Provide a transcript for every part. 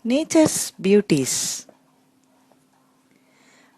Nature's beauties.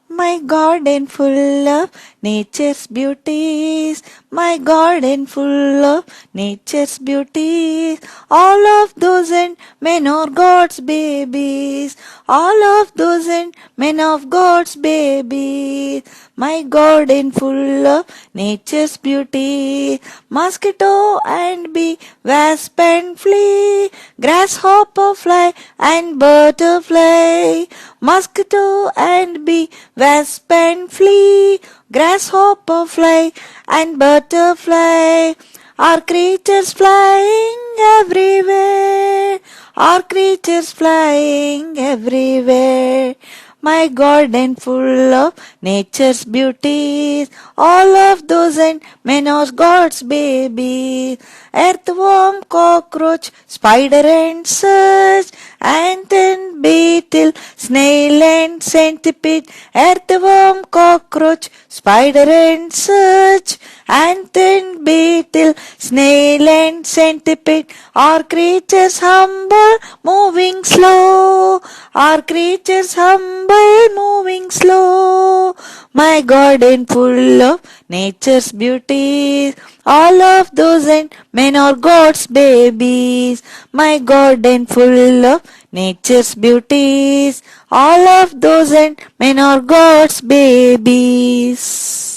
My garden full of nature's beauties. My garden full of nature's beauties. All of those and men are God's babies. All of those and men of God's babies. My garden full of nature's beauty. Mosquito and bee, wasp and flea, grasshopper fly and butterfly. Mosquito and bee, wasp and flea, grasshopper fly and butterfly are creatures flying everywhere, are creatures flying everywhere. My garden full of nature's beauties, all of those and men are God's babies. Earthworm, cockroach, spider and such, ant and beetle, snail and centipede, earthworm, cockroach, spider and such, ant and beetle, snail and centipede are creatures humble, moving slow, are creatures humble, moving slow. My garden full of nature's beauties, all of those and men are God's babies. My garden full of nature's beauties, all of those and men are God's babies.